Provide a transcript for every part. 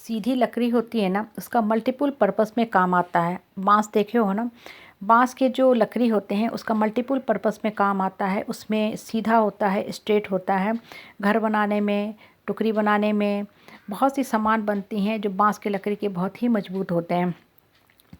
सीधी लकड़ी होती है ना, उसका मल्टीपल पर्पस में काम आता है। बांस देखे हो ना, बांस के जो लकड़ी होते हैं उसका मल्टीपल पर्पस में काम आता है। उसमें सीधा होता है, स्ट्रेट होता है। घर बनाने में, टुकड़ी बनाने में बहुत सी सामान बनती हैं जो बांस के लकड़ी के बहुत ही मजबूत होते हैं।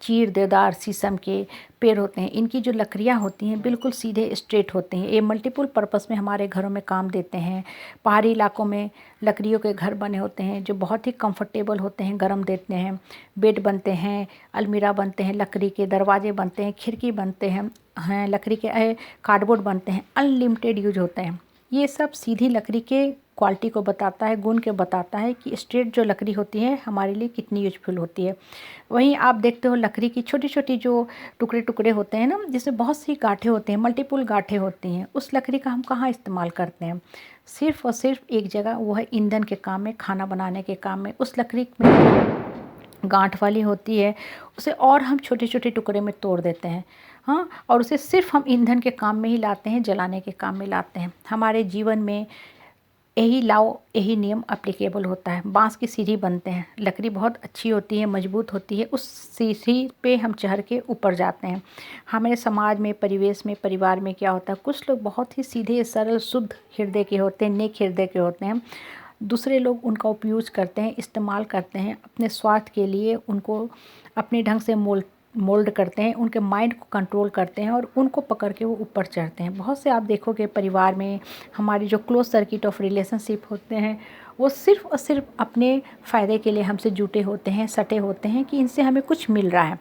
चीड़ देदार शीशम के पेड़ होते हैं, इनकी जो लकड़ियाँ होती हैं बिल्कुल सीधे स्ट्रेट होते हैं। ये मल्टीपल पर्पस में हमारे घरों में काम देते हैं। पहाड़ी इलाकों में लकड़ियों के घर बने होते हैं जो बहुत ही कंफर्टेबल होते हैं, गर्म देते हैं। बेड बनते हैं, अलमीरा बनते हैं, लकड़ी के दरवाजे बनते हैं, खिड़की बनते हैं लकड़ी के, कार्डबोर्ड बनते हैं। अनलिमिटेड यूज होते हैं। ये सब सीधी लकड़ी के क्वालिटी को बताता है, गुण के बताता है कि स्ट्रेट जो लकड़ी होती है हमारे लिए कितनी यूजफुल होती है। वहीं आप देखते हो लकड़ी की छोटी छोटी जो टुकड़े टुकड़े होते हैं ना, जिसमें बहुत सी गांठें होती हैं, मल्टीपल गांठें होती हैं, उस लकड़ी का हम कहाँ इस्तेमाल करते हैं? सिर्फ और सिर्फ एक जगह, वो है ईंधन के काम में, खाना बनाने के काम में। उस लकड़ी में गांठ वाली होती है, उसे और हम छोटे छोटे टुकड़े में तोड़ देते हैं। हाँ, और उसे सिर्फ हम ईंधन के काम में ही लाते हैं, जलाने के काम में लाते हैं। हमारे जीवन में यही लॉ, यही नियम एप्लीकेबल होता है। बांस की सीढ़ी बनते हैं, लकड़ी बहुत अच्छी होती है, मजबूत होती है, उस सीढ़ी पे हम चढ़ के ऊपर जाते हैं। हमारे समाज में, परिवेश में, परिवार में क्या होता है, कुछ लोग बहुत ही सीधे सरल शुद्ध हृदय के होते हैं, नेक हृदय के होते हैं। दूसरे लोग उनका उपयोग करते हैं, इस्तेमाल करते हैं अपने स्वार्थ के लिए, उनको अपने ढंग से मोल्ड करते हैं, उनके माइंड को कंट्रोल करते हैं और उनको पकड़ के वो ऊपर चढ़ते हैं। बहुत से आप देखोगे परिवार में हमारी जो क्लोज सर्किट ऑफ रिलेशनशिप होते हैं, वो सिर्फ़ और सिर्फ अपने फ़ायदे के लिए हमसे जुटे होते हैं, सटे होते हैं कि इनसे हमें कुछ मिल रहा है।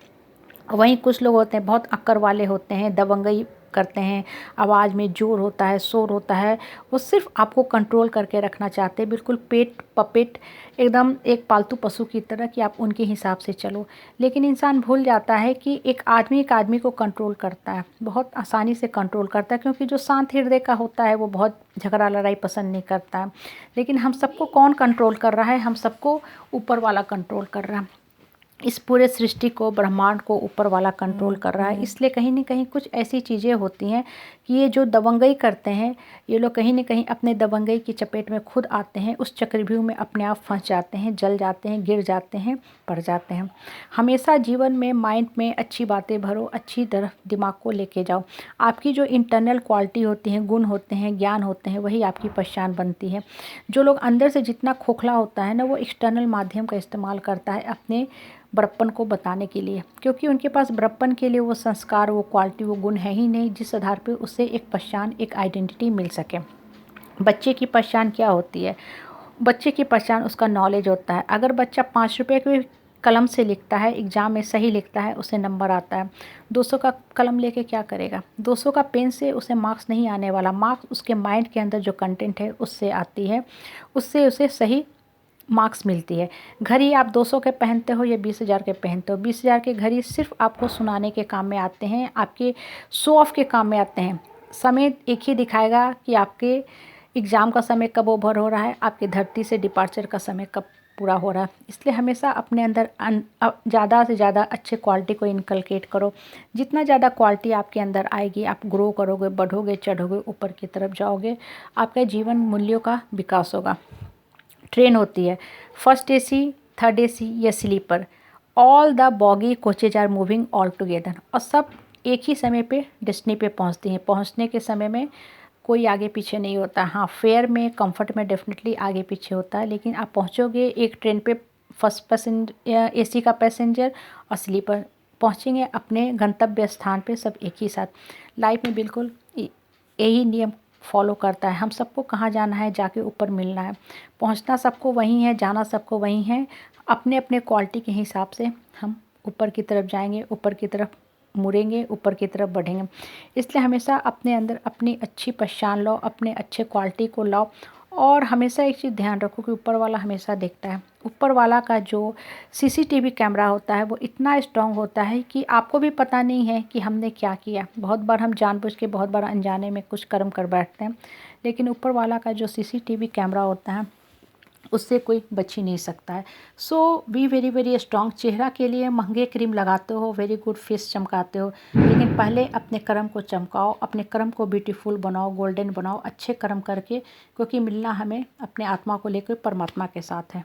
वहीं कुछ लोग होते हैं बहुत अक्कर वाले होते हैं, दबंगई करते हैं, आवाज़ में ज़ोर होता है, शोर होता है। वो सिर्फ़ आपको कंट्रोल करके रखना चाहते हैं, बिल्कुल पेट पपेट, एकदम एक पालतू पशु की तरह कि आप उनके हिसाब से चलो। लेकिन इंसान भूल जाता है कि एक आदमी को कंट्रोल करता है, बहुत आसानी से कंट्रोल करता है, क्योंकि जो शांत हृदय का होता है वो बहुत झगड़ा लड़ाई पसंद नहीं करता है। लेकिन हम सबको कौन कंट्रोल कर रहा है? हम सबको ऊपर वाला कंट्रोल कर रहा है। इस पूरे सृष्टि को, ब्रह्मांड को ऊपर वाला कंट्रोल कर रहा है। इसलिए कहीं न कहीं कुछ ऐसी चीज़ें होती हैं कि ये जो दबंगई करते हैं, ये लोग कहीं न कहीं अपने दबंगई की चपेट में खुद आते हैं, उस चक्रव्यूह में अपने आप फंस जाते हैं, जल जाते हैं, गिर जाते हैं, पड़ जाते हैं। हमेशा जीवन में माइंड में अच्छी बातें भरो, अच्छी तरफ दिमाग को लेके जाओ। आपकी जो इंटरनल क्वालिटी होती हैं, गुण होते हैं, ज्ञान होते हैं, वही आपकी पहचान बनती है। जो लोग अंदर से जितना खोखला होता है ना, वो एक्सटर्नल माध्यम का इस्तेमाल करता है अपने बड़प्पन को बताने के लिए, क्योंकि उनके पास बड़प्पन के लिए वो संस्कार, वो क्वालिटी, वो गुण है ही नहीं जिस आधार पे उसे एक पहचान, एक आइडेंटिटी मिल सके। बच्चे की पहचान क्या होती है? बच्चे की पहचान उसका नॉलेज होता है। अगर बच्चा 5 रुपये के कलम से लिखता है, एग्ज़ाम में सही लिखता है, उसे नंबर आता है। 200 का कलम लेके क्या करेगा? 200 का पेन से उसे मार्क्स नहीं आने वाला। मार्क्स उसके माइंड के अंदर जो कंटेंट है उससे आती है, उससे उसे सही मार्क्स मिलती है। घड़ी आप 200 के पहनते हो या 20,000 के पहनते हो, 20,000 के घड़ी सिर्फ आपको सुनाने के काम में आते हैं, आपके शो ऑफ के काम में आते हैं। समय एक ही दिखाएगा कि आपके एग्ज़ाम का समय कब ओवर हो रहा है, आपके धरती से डिपार्चर का समय कब पूरा हो रहा है। इसलिए हमेशा अपने अंदर ज़्यादा से ज़्यादा अच्छे क्वालिटी को इनकलकेट करो। जितना ज़्यादा क्वालिटी आपके अंदर आएगी, आप ग्रो करोगे, बढ़ोगे, चढ़ोगे, ऊपर की तरफ जाओगे, आपका जीवन मूल्यों का विकास होगा। ट्रेन होती है, फर्स्ट एसी, थर्ड एसी या sleeper, all the bogie coaches are moving all together, और सब एक ही समय पे डेस्टिनी पे पहुंचती हैं। पहुंचने के समय में कोई आगे पीछे नहीं होता। हाँ, फेयर में, कंफर्ट में डेफिनेटली आगे पीछे होता है, लेकिन आप पहुंचोगे एक ट्रेन पे, फर्स्ट पैसेंजर, एसी का पैसेंजर और स्लीपर पहुंचेंगे अपने गंतव्य स्थान पे सब एक ही साथ। लाइफ में बिल्कुल यही नियम फॉलो करता है। हम सबको कहाँ जाना है, जाके ऊपर मिलना है। पहुंचना सबको वहीं है, जाना सबको वहीं है। अपने अपने क्वालिटी के हिसाब से हम ऊपर की तरफ जाएंगे, ऊपर की तरफ मुड़ेंगे, ऊपर की तरफ बढ़ेंगे। इसलिए हमेशा अपने अंदर अपनी अच्छी पहचान लो, अपने अच्छे क्वालिटी को लाओ, और हमेशा एक चीज़ ध्यान रखो कि ऊपर वाला हमेशा देखता है। ऊपर वाला का जो सीसीटीवी कैमरा होता है वो इतना स्ट्रांग होता है कि आपको भी पता नहीं है कि हमने क्या किया। बहुत बार हम जानबूझ के, बहुत बार अनजाने में कुछ कर्म कर बैठते हैं, लेकिन ऊपर वाला का जो सीसीटीवी कैमरा होता है उससे कोई बच ही नहीं सकता है। सो बी वेरी वेरी स्ट्रांग। चेहरा के लिए महंगे क्रीम लगाते हो, वेरी गुड फेस चमकाते हो, लेकिन पहले अपने कर्म को चमकाओ, अपने कर्म को ब्यूटीफुल बनाओ, गोल्डन बनाओ अच्छे कर्म करके, क्योंकि मिलना हमें अपने आत्मा को लेकर परमात्मा के साथ है।